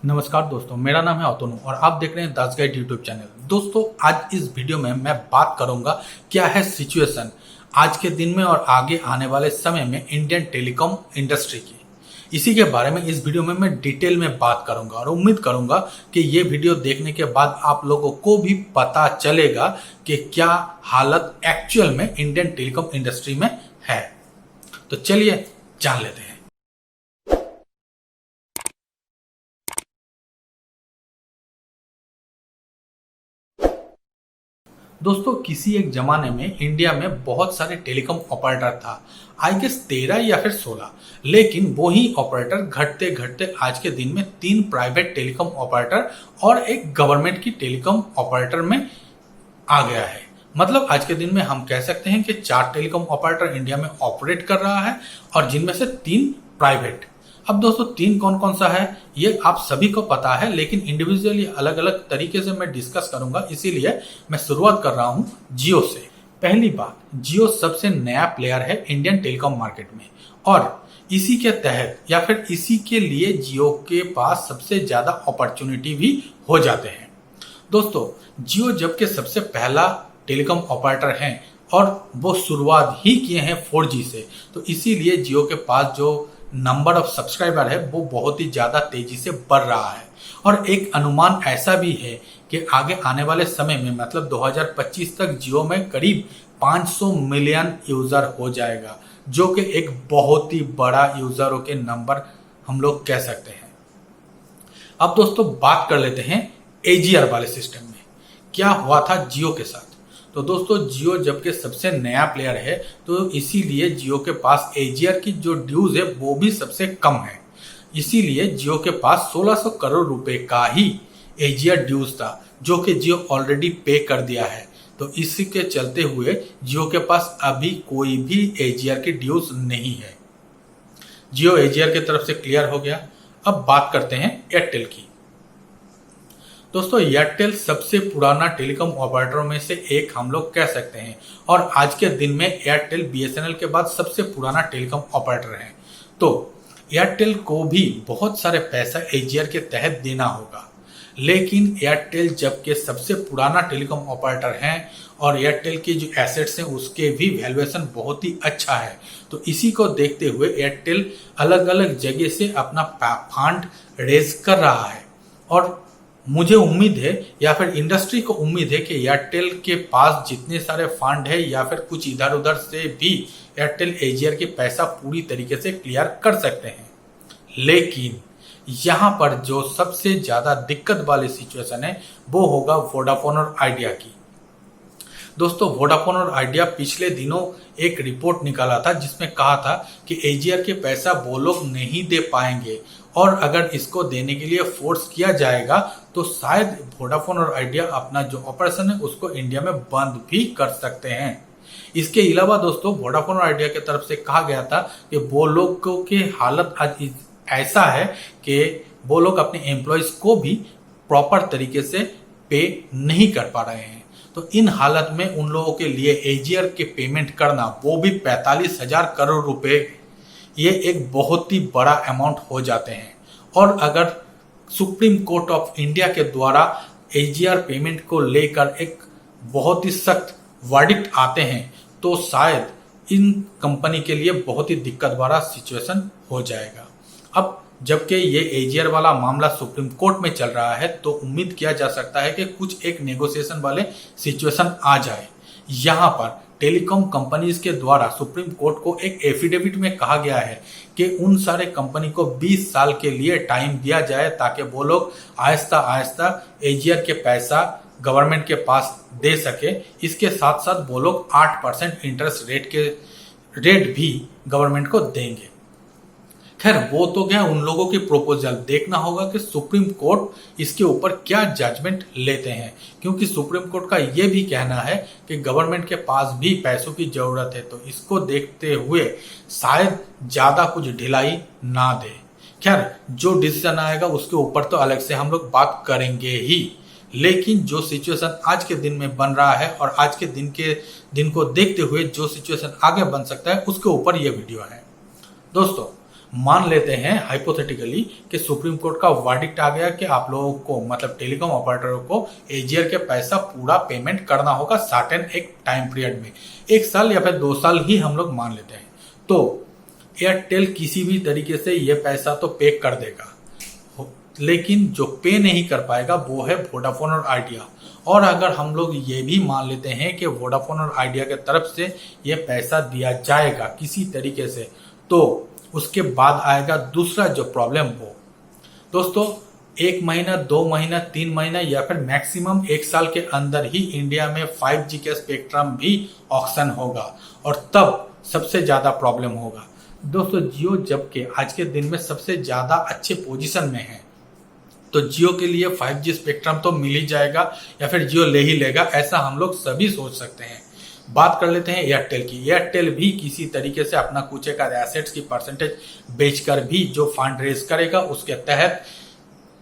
नमस्कार दोस्तों, मेरा नाम है अतनु और आप देख रहे हैं दास गाइड यूट्यूब चैनल। दोस्तों, आज इस वीडियो में मैं बात करूंगा क्या है सिचुएशन आज के दिन में और आगे आने वाले समय में इंडियन टेलीकॉम इंडस्ट्री की। इसी के बारे में इस वीडियो में मैं डिटेल में बात करूंगा और उम्मीद करूंगा कि ये वीडियो देखने के बाद आप लोगों को भी पता चलेगा कि क्या हालत एक्चुअल में इंडियन टेलीकॉम इंडस्ट्री में है। तो चलिए जान लेते हैं। दोस्तों, किसी एक जमाने में इंडिया में बहुत सारे टेलीकॉम ऑपरेटर था। आई गेस 13 या फिर 16, लेकिन वही ऑपरेटर घटते घटते आज के दिन में 3 प्राइवेट टेलीकॉम ऑपरेटर और एक गवर्नमेंट की टेलीकॉम ऑपरेटर में आ गया है। मतलब आज के दिन में हम कह सकते हैं कि 4 टेलीकॉम ऑपरेटर इंडिया में ऑपरेट कर रहा है और जिनमें से 3 प्राइवेट। अब दोस्तों, 3 कौन कौन सा है ये आप सभी को पता है, लेकिन इंडिविजुअली अलग अलग तरीके से मैं डिस्कस करूंगा, इसीलिए मैं शुरुआत कर रहा हूं जियो से। पहली बात, जियो सबसे नया प्लेयर है इंडियन टेलीकॉम मार्केट में और इसी के तहत या फिर इसी के लिए जियो के पास सबसे ज्यादा अपॉर्चुनिटी भी हो जाते हैं। दोस्तों, जियो जबकि सबसे पहला टेलीकॉम ऑपरेटर है और वो शुरुआत ही किए हैं 4G से, तो इसीलिए जियो के पास जो नंबर ऑफ सब्सक्राइबर है वो बहुत ही ज्यादा तेजी से बढ़ रहा है। और एक अनुमान ऐसा भी है कि आगे आने वाले समय में मतलब 2025 तक जियो में करीब 500 मिलियन यूजर हो जाएगा, जो कि एक बहुत ही बड़ा यूजरों के नंबर हम लोग कह सकते हैं। अब दोस्तों, बात कर लेते हैं एजीआर वाले सिस्टम में क्या हुआ था जियो के साथ। तो दोस्तों, जियो जबकि सबसे नया प्लेयर है तो इसीलिए जियो के पास एजीआर की जो ड्यूज है वो भी सबसे कम है। इसीलिए जियो के पास 1600 करोड़ रुपए का ही एजीआर ड्यूज था, जो कि जियो ऑलरेडी पे कर दिया है। तो इसी के चलते हुए जियो के पास अभी कोई भी एजीआर की ड्यूज नहीं है। जियो एजीआर की तरफ से क्लियर हो गया। अब बात करते हैं एयरटेल की। दोस्तों, एयरटेल सबसे पुराना टेलीकॉम ऑपरेटरों में से एक हम लोग कह सकते हैं और आज के दिन में एयरटेल बीएसएनएल के बाद सबसे पुराना टेलीकॉम ऑपरेटर है। तो एयरटेल को भी बहुत सारे पैसा एजीआर के तहत देना होगा, लेकिन एयरटेल जबकि सबसे पुराना टेलीकॉम ऑपरेटर है और एयरटेल के जो एसेट्स हैं उसके भी वैल्यूएशन बहुत ही अच्छा है, तो इसी को देखते हुए एयरटेल अलग अलग जगह से अपना फंड रेज कर रहा है। और मुझे उम्मीद है या फिर इंडस्ट्री को उम्मीद है कि एयरटेल के पास जितने सारे फंड है या फिर कुछ इधर उधर से भी एयरटेल एजीआर के पैसा पूरी तरीके से क्लियर कर सकते हैं। लेकिन यहाँ पर जो सबसे ज्यादा दिक्कत वाली सिचुएशन है वो होगा वोडाफोन और आइडिया की। दोस्तों, वोडाफोन और आइडिया पिछले दिनों एक रिपोर्ट निकाला था जिसमें कहा था कि एजीआर के पैसा वो लोग नहीं दे पाएंगे और अगर इसको देने के लिए फोर्स किया जाएगा तो शायद वोडाफोन और आइडिया अपना जो ऑपरेशन है उसको इंडिया में बंद भी कर सकते हैं। इसके अलावा दोस्तों, वोडाफोन और आइडिया की तरफ से कहा गया था कि वो लोगों की हालत आज ऐसा है कि वो लोग अपने एम्प्लॉयज को भी प्रॉपर तरीके से पे नहीं कर पा रहे हैं। तो इन हालत में उन लोगों के लिए एजीआर के पेमेंट करना, वो भी 45,000 करोड़ रुपए, ये एक बहुत ही बड़ा अमाउंट हो जाते हैं। और अगर सुप्रीम कोर्ट ऑफ इंडिया के द्वारा एजीआर पेमेंट को लेकर एक बहुत ही सख्त वर्डिक्ट आते हैं तो शायद इन कंपनी के लिए बहुत ही दिक्कत वाला सिचुएशन हो जाएगा। अब जबकि ये एजीआर वाला मामला सुप्रीम कोर्ट में चल रहा है तो उम्मीद किया जा सकता है कि कुछ एक नेगोशिएशन वाले सिचुएशन आ जाए। यहाँ पर टेलीकॉम कंपनीज के द्वारा सुप्रीम कोर्ट को एक एफिडेविट में कहा गया है कि उन सारे कंपनी को 20 साल के लिए टाइम दिया जाए ताकि वो लोग आहिस्ता आहिस्ता एजीआर के पैसा गवर्नमेंट के पास दे सके। इसके साथ साथ वो लोग 8% इंटरेस्ट रेट भी गवर्नमेंट को देंगे। खैर, वो तो क्या उन लोगों की प्रपोजल, देखना होगा कि सुप्रीम कोर्ट इसके ऊपर क्या जजमेंट लेते हैं, क्योंकि सुप्रीम कोर्ट का ये भी कहना है कि गवर्नमेंट के पास भी पैसों की जरूरत है, तो इसको देखते हुए शायद ज्यादा कुछ ढिलाई ना दे। खैर, जो डिसीजन आएगा उसके ऊपर तो अलग से हम लोग बात करेंगे ही, लेकिन जो सिचुएशन आज के दिन में बन रहा है और आज के दिन को देखते हुए जो सिचुएशन आगे बन सकता है उसके ऊपर यह वीडियो है। दोस्तों, मान लेते हैं हाइपोथेटिकली कि सुप्रीम कोर्ट का वर्डिक्ट आ गया कि आप लोगों को मतलब टेलीकॉम ऑपरेटरों को एजीआर के पैसा पूरा पेमेंट करना होगा सर्टेन एक टाइम पीरियड में, 1 साल या फिर 2 साल ही हम लोग मान लेते हैं। तो एयरटेल किसी भी तरीके से ये पैसा तो पे कर देगा, लेकिन जो पे नहीं कर पाएगा वो है वोडाफोन और आइडिया। और अगर हम लोग ये भी मान लेते हैं कि वोडाफोन और आइडिया के तरफ से ये पैसा दिया जाएगा किसी तरीके से, तो उसके बाद आएगा दूसरा जो प्रॉब्लम वो दोस्तों 1 महीना 2 महीना 3 महीना या फिर मैक्सिमम 1 साल के अंदर ही इंडिया में 5G के स्पेक्ट्रम भी ऑक्शन होगा और तब सबसे ज्यादा प्रॉब्लम होगा। दोस्तों जियो जबकि आज के दिन में सबसे ज्यादा अच्छे पोजीशन में है, तो जियो के लिए 5G स्पेक्ट्रम तो मिल ही जाएगा या फिर जियो ले ही लेगा, ऐसा हम लोग सभी सोच सकते हैं। बात कर लेते हैं एयरटेल की। एयरटेल भी किसी तरीके से अपना कुछ एक एसेट्स की परसेंटेज बेचकर भी जो फंड रेज करेगा उसके तहत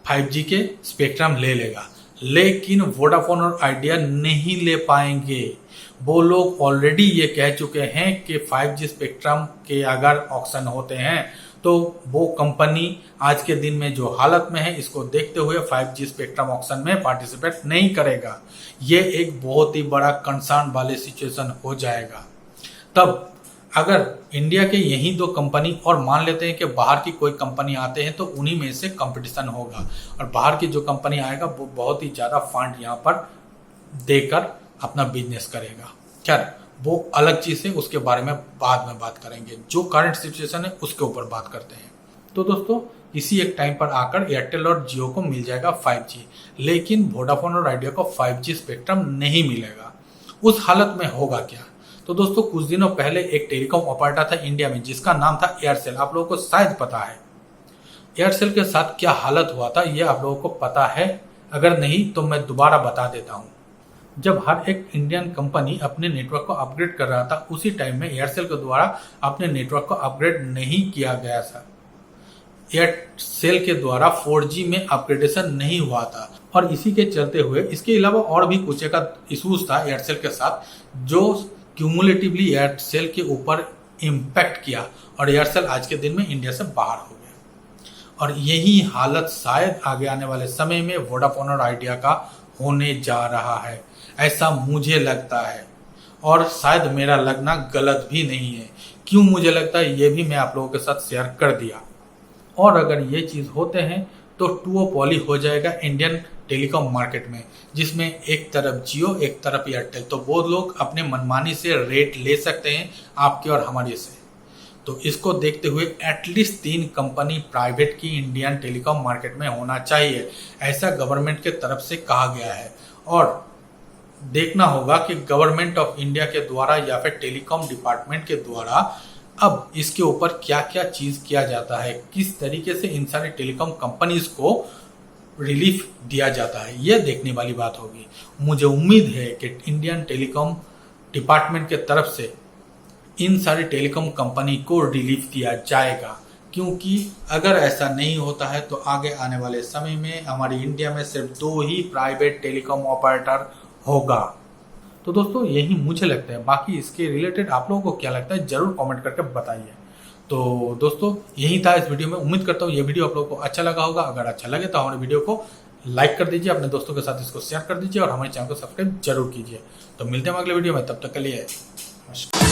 5G के स्पेक्ट्रम ले लेगा, लेकिन वोडाफोन और आइडिया नहीं ले पाएंगे। वो लोग ऑलरेडी ये कह चुके हैं कि 5G स्पेक्ट्रम के अगर ऑक्शन होते हैं तो वो कंपनी आज के दिन में जो हालत में है इसको देखते हुए 5G स्पेक्ट्रम ऑक्शन में पार्टिसिपेट नहीं करेगा। ये एक बहुत ही बड़ा कंसर्न वाले सिचुएशन हो जाएगा। तब अगर इंडिया के यही 2 कंपनी और मान लेते हैं कि बाहर की कोई कंपनी आते हैं तो उन्हीं में से कंपटीशन होगा और बाहर की जो कंपनी आएगा वो बहुत ही ज्यादा फंड यहाँ पर देकर अपना बिजनेस करेगा। खैर वो अलग चीज है, उसके बारे में बाद में बात करेंगे। जो करंट सिचुएशन है उसके ऊपर बात करते हैं। तो दोस्तों इसी एक टाइम पर आकर एयरटेल और जियो को मिल जाएगा 5G, लेकिन वोडाफोन और आइडिया को 5G स्पेक्ट्रम नहीं मिलेगा। उस हालत में होगा क्या? तो दोस्तों कुछ दिनों पहले एक टेलीकॉम ऑपरेटर था इंडिया में जिसका नाम था एयरसेल। आप लोगों को शायद पता है एयरसेल के साथ क्या हालत हुआ था, ये आप लोगों को पता है। अगर नहीं तो मैं दोबारा बता देता हूँ। जब हर एक इंडियन कंपनी अपने नेटवर्क को अपग्रेड कर रहा था उसी टाइम में एयरसेल के द्वारा अपने नेटवर्क को अपग्रेड नहीं किया गया था। एयरसेल के द्वारा 4G में अपग्रेडेशन नहीं हुआ था और इसी के चलते हुए इसके अलावा और भी कुछ का इशूज था एयरसेल के साथ जो क्यूमुलेटिवली एयरसेल के ऊपर इम्पैक्ट किया और एयरसेल आज के दिन में इंडिया से बाहर हो गया। और यही हालत शायद आगे आने वाले समय में वोडाफोन और आइडिया का होने जा रहा है, ऐसा मुझे लगता है। और शायद मेरा लगना गलत भी नहीं है। क्यों मुझे लगता है ये भी मैं आप लोगों के साथ शेयर कर दिया। और अगर ये चीज होते हैं तो टूओपोली हो जाएगा इंडियन टेलीकॉम मार्केट में, जिसमें एक तरफ जियो एक तरफ एयरटेल, तो वो लोग अपने मनमानी से रेट ले सकते हैं आपके और हमारे से। तो इसको देखते हुए एटलीस्ट 3 कंपनी प्राइवेट की इंडियन टेलीकॉम मार्केट में होना चाहिए, ऐसा गवर्नमेंट के तरफ से कहा गया है। और देखना होगा कि गवर्नमेंट ऑफ इंडिया के द्वारा या फिर टेलीकॉम डिपार्टमेंट के द्वारा अब इसके ऊपर क्या क्या चीज किया जाता है, किस तरीके से इन सारी टेलीकॉम कंपनीज को रिलीफ दिया जाता है, यह देखने वाली बात होगी। मुझे उम्मीद है कि इंडियन टेलीकॉम डिपार्टमेंट के तरफ से इन सारी टेलीकॉम कंपनी को रिलीफ दिया जाएगा, क्योंकि अगर ऐसा नहीं होता है तो आगे आने वाले समय में हमारी इंडिया में सिर्फ 2 ही प्राइवेट टेलीकॉम ऑपरेटर होगा। तो दोस्तों यही मुझे लगता है, बाकी इसके रिलेटेड आप लोगों को क्या लगता है जरूर कमेंट करके बताइए। तो दोस्तों यही था इस वीडियो में। उम्मीद करता हूँ ये वीडियो आप लोगों को अच्छा लगा होगा। अगर अच्छा लगे तो हमारे वीडियो को लाइक कर दीजिए, अपने दोस्तों के साथ इसको शेयर कर दीजिए और हमारे चैनल को सब्सक्राइब जरूर कीजिए। तो मिलते हैं अगले वीडियो में, तब तक के लिए नमस्कार।